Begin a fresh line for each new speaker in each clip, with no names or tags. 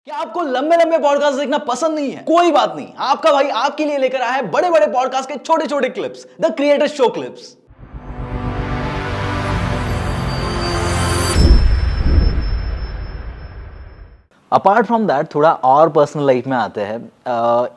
क्या आपको लंबे लंबे पॉडकास्ट देखना पसंद नहीं है? कोई बात नहीं, आपका भाई आपके लिए लेकर आया है बड़े बड़े पॉडकास्ट के छोटे छोटे clips, the creator show clips. Apart from that थोड़ा और पर्सनल लाइफ में आते हैं।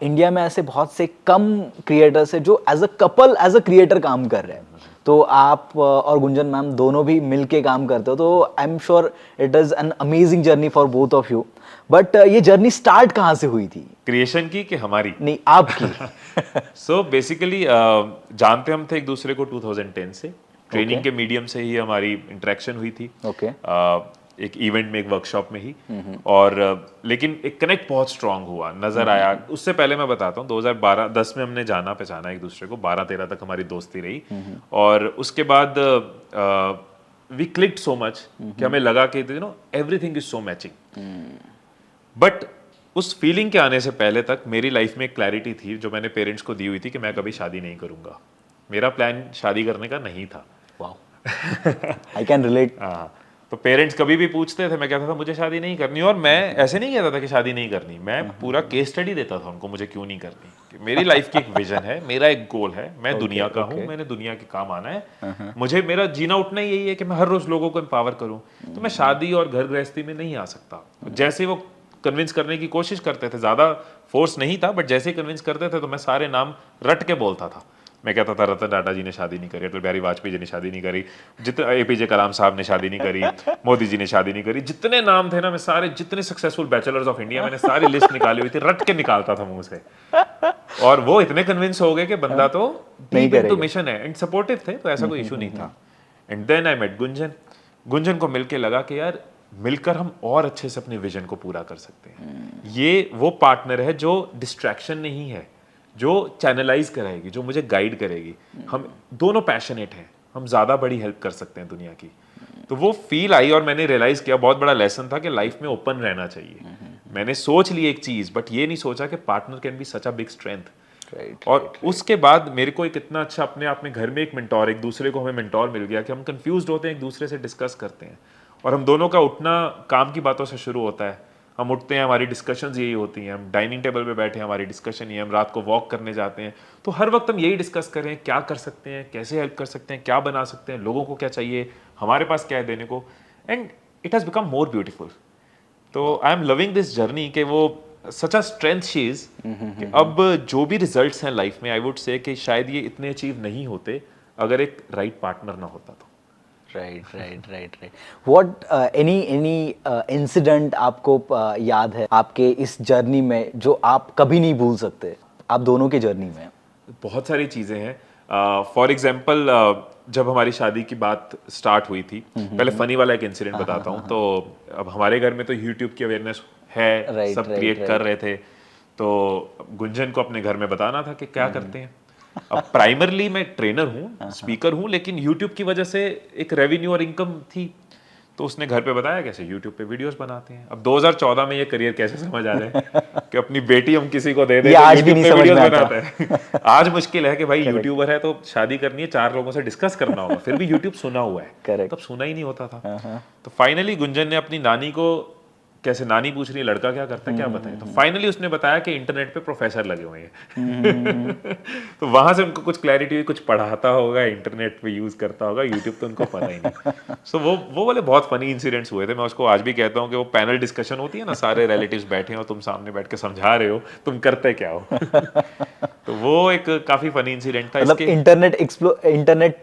इंडिया में ऐसे बहुत से कम क्रिएटर्स हैं जो as a couple as a creator काम कर रहे हैं। तो आप और गुंजन मैम दोनों भी मिलके काम करते हो, तो I am sure it is an amazing journey for both of you. But ये जर्नी स्टार्ट कहाँ से हुई थी?
क्रिएशन की कि हमारी?
नहीं, आपकी।
सो बेसिकली जानते हम थे एक दूसरे को 2010 से, ट्रेनिंग
Okay.
के मीडियम से ही हमारी इंटरेक्शन हुई थी।
Okay.
एक इवेंट में, एक वर्कशॉप में ही। और लेकिन एक कनेक्ट बहुत स्ट्रांग हुआ, नजर आया। उससे पहले मैं बताता हूँ, 2012-10 में हमने जाना पहचाना एक दूसरे को, 12-13 तक हमारी दोस्ती रही। और उसके बाद वी क्लिक्ड सो मच कि हमें लगा कि you know everything is so matching. But उस फीलिंग के आने से पहले तक मेरी लाइफ में एक क्लैरिटी थी जो मैंने पेरेंट्स को दी हुई थी कि मैं कभी शादी नहीं करूंगा। मेरा प्लान शादी करने का नहीं था।
Wow, I can relate.
हाँ, तो पेरेंट्स कभी भी पूछते थे, मैं कहता था मुझे शादी नहीं करनी। और मैं ऐसे नहीं कहता था कि शादी नहीं करनी, मैं पूरा केस स्टडी देता था उनको मुझे क्यों नहीं करनी। कि मेरी लाइफ की एक विजन है, मेरा एक गोल है, मैं दुनिया का हूँ, मैंने दुनिया के काम आना है। मुझे मेरा जीना उठना यही है कि मैं हर रोज लोगों को एम्पावर करूँ। तो मैं शादी और घर गृहस्थी में नहीं आ सकता। जैसे वो कन्विंस करने की कोशिश करते थे, ज्यादा फोर्स नहीं था, बट जैसे ही कन्विंस करते थे तो मैं सारे नाम रट के बोलता था। मैं कहता था रतन टाटा जी ने शादी नहीं करी, अटल बिहारी वाजपेयी जी ने शादी नहीं करी, जितने एपीजे कलाम साहब ने शादी नहीं करी, मोदी जी ने शादी नहीं करी, जितने नाम थे ना, मैं सारे, जितने सक्सेसफुल बैचलर्स ऑफ इंडिया, मैंने सारी लिस्ट निकाली हुई थी, रट के निकालता था मुंह से। और वो इतने कन्विंस हो गए कि बंदा तो डीप इनटू मिशन है, एंड सपोर्टिव थे, तो ऐसा कोई इशू नहीं था। And then I met Gunjan. Gunjan को मिलके लगा कि यार मिलकर हम और अच्छे से अपने विजन को पूरा कर सकते हैं। ये वो पार्टनर है जो डिस्ट्रैक्शन नहीं है, जो चैनलाइज कराएगी, जो मुझे गाइड करेगी। हम दोनों पैशनेट हैं, हम ज़्यादा बड़ी हेल्प कर सकते हैं दुनिया की। तो वो फील आई और मैंने रियलाइज किया, बहुत बड़ा लेसन था कि लाइफ में ओपन रहना चाहिए। मैंने सोच ली एक चीज़, बट ये नहीं सोचा कि partner can be such a big strength. और उसके बाद मेरे को एक इतना अच्छा अपने आप में घर में एक मेंटोर, एक दूसरे को हमें मेंटोर मिल गया कि हम कंफ्यूज्ड होते हैं, एक दूसरे से डिस्कस करते हैं। और हम दोनों का उठना काम की बातों से शुरू होता है। हम उठते हैं, हमारी डिस्कशंस यही होती हैं। हम डाइनिंग टेबल पे बैठे हैं, हमारी डिस्कशन ये, हम रात को वॉक करने जाते हैं, तो हर वक्त हम यही डिस्कस कर रहे हैं, क्या कर सकते हैं, कैसे हेल्प कर सकते हैं, क्या बना सकते हैं, लोगों को क्या चाहिए, हमारे पास क्या है देने को। And it has become more beautiful. तो I am loving this journey कि वो such a strength she is. अब जो भी रिजल्ट्स हैं लाइफ में, आई वुड से कि शायद ये इतने अचीव नहीं होते अगर एक राइट पार्टनर ना होता तो।
राइट। व्हाट एनी इंसिडेंट आपको याद है आपके इस जर्नी में जो आप कभी नहीं भूल सकते, आप दोनों की जर्नी में?
बहुत सारी चीज़ें हैं। फॉर एग्जाम्पल, जब हमारी शादी की बात स्टार्ट हुई थी, पहले फनी वाला एक इंसिडेंट बताता हूँ। तो अब हमारे घर में तो यूट्यूब की अवेयरनेस है, सब क्रिएट कर रहे थे। तो गुंजन को अपने घर में बताना था कि क्या करते हैं। अब प्राइमरली मैं ट्रेनर हूँ, स्पीकर हूँ, लेकिन यूट्यूब की वजह से एक रेवेन्यू और इनकम थी। तो उसने घर पे बताया कैसे यूट्यूब पे वीडियोस बनाते हैं। अब 2014 में ये करियर कैसे समझ आ जाए कि अपनी बेटी हम किसी को दे दें
आज भी
यूट्यूब
नहीं
पे
समझ
वीडियोस
में
बनाता
आता।
है। आज मुश्किल है कि भाई यूट्यूबर है तो शादी करनी है, 4 लोगों से डिस्कस करना होगा, फिर भी यूट्यूब सुना हुआ है।
Correct.
तब सुना ही नहीं होता था। तो फाइनली गुंजन ने अपनी नानी को, कैसे नानी पूछ रही है लड़का क्या करता है, क्या बताएं, तो फाइनली उसने बताया कि इंटरनेट पे प्रोफेसर लगे हुए हैं। तो वहां से उनको कुछ क्लैरिटी हुई, कुछ पढ़ाता होगा, इंटरनेट पे यूज करता होगा, यूट्यूब तो उनको पता ही नहीं। सो वो वाले बहुत फनी इंसिडेंट्स हुए थे। मैं उसको आज भी कहता हूँ कि वो पैनल डिस्कशन होती है ना, सारे रिलेटिव्स बैठे हो, तुम सामने बैठ के समझा रहे हो तुम करते क्या हो। तो वो एक काफी फनी इंसिडेंट था।
मतलब
इसके
इंटरनेट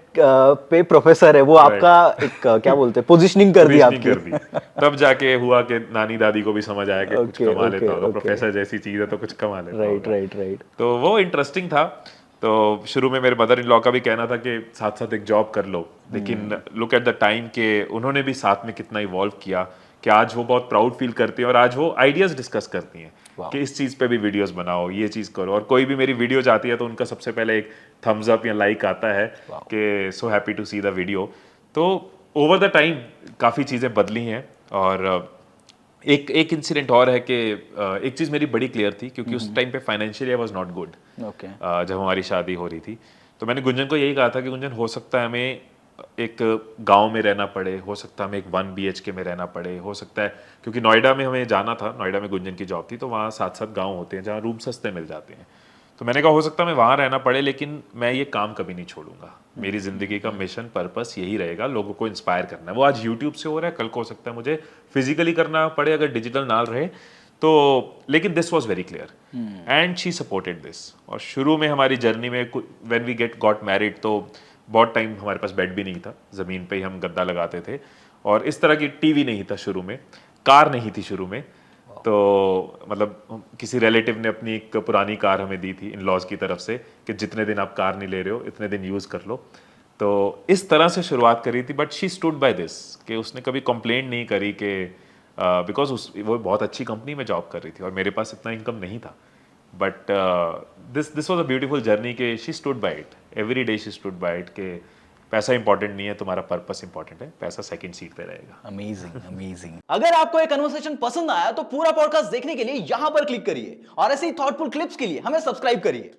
पे प्रोफेसर है वो, आपका एक क्या बोलते हैं, पोजीशनिंग कर दी
पोजीशनिंग
आपकी।
कर दी। तब जाके हुआ कि नानी दादी को भी समझ आया कि कुछ
Okay,
कमा लेता
okay,
होगा,
okay.
प्रोफेसर जैसी चीज है तो कुछ कमा लेता होगा।
राइट।
तो वो इंटरेस्टिंग था। तो शुरू में मेरे मदर इन लॉ का भी कहना था कि साथ साथ एक जॉब कर लो, लेकिन लुक एट द टाइम के उन्होंने भी साथ में कितना इवॉल्व किया कि आज वो बहुत प्राउड फील करती हैं और आज वो आइडियाज डिस्कस करती हैं कि इस चीज़ पे भी वीडियोस बनाओ, ये चीज़ करो। और कोई भी मेरी वीडियो जाती है तो उनका सबसे पहले एक थम्स अप या लाइक आता है कि so happy to see the video. तो ओवर द टाइम काफ़ी चीज़ें बदली हैं। और एक इंसिडेंट और है कि एक चीज़ मेरी बड़ी क्लियर थी, क्योंकि उस टाइम पे financially I was not good.
Okay.
जब हमारी शादी हो रही थी तो मैंने गुंजन को यही कहा था कि गुंजन, हो सकता है हमें एक गांव में रहना पड़े, हो सकता है हमें एक 1 BHK में रहना पड़े, हो सकता है क्योंकि नोएडा में हमें जाना था, नोएडा में गुंजन की जॉब थी, तो वहाँ 7-7 गांव होते हैं जहाँ रूम सस्ते मिल जाते हैं। तो मैंने कहा हो सकता है मैं वहाँ रहना पड़े, लेकिन मैं ये काम कभी नहीं छोड़ूंगा। मेरी ज़िंदगी का मिशन पर्पस यही रहेगा, लोगों को इंस्पायर करना है। वो आज यूट्यूब से हो रहा है, कल को हो सकता है मुझे फिजिकली करना पड़े अगर डिजिटल ना रहे तो। लेकिन this was very clear and she supported this. और शुरू में हमारी जर्नी में व्हेन वी गॉट मैरिड तो बहुत टाइम हमारे पास बेड भी नहीं था, ज़मीन पे ही हम गद्दा लगाते थे, और इस तरह की टीवी नहीं था शुरू में, कार नहीं थी शुरू में। तो मतलब किसी रिलेटिव ने अपनी एक पुरानी कार हमें दी थी इन लॉज की तरफ से कि जितने दिन आप कार नहीं ले रहे हो इतने दिन यूज़ कर लो। तो इस तरह से शुरुआत करी थी, but she stood by this कि उसने कभी कंप्लेंट नहीं करी कि बिकॉज वो बहुत अच्छी कंपनी में जॉब कर रही थी और मेरे पास इतना इनकम नहीं था। But this was a beautiful journey के she stood by it, every day she stood by it के पैसा इंपॉर्टेंट नहीं है, तुम्हारा पर्पस इंपॉर्टेंट है, पैसा सेकंड सीट पे रहेगा।
Amazing amazing. अगर आपको ये कन्वर्सेशन पसंद आया तो पूरा पॉडकास्ट देखने के लिए यहां पर क्लिक करिए और ऐसे ही थॉटफुल क्लिप्स के लिए हमें सब्सक्राइब करिए।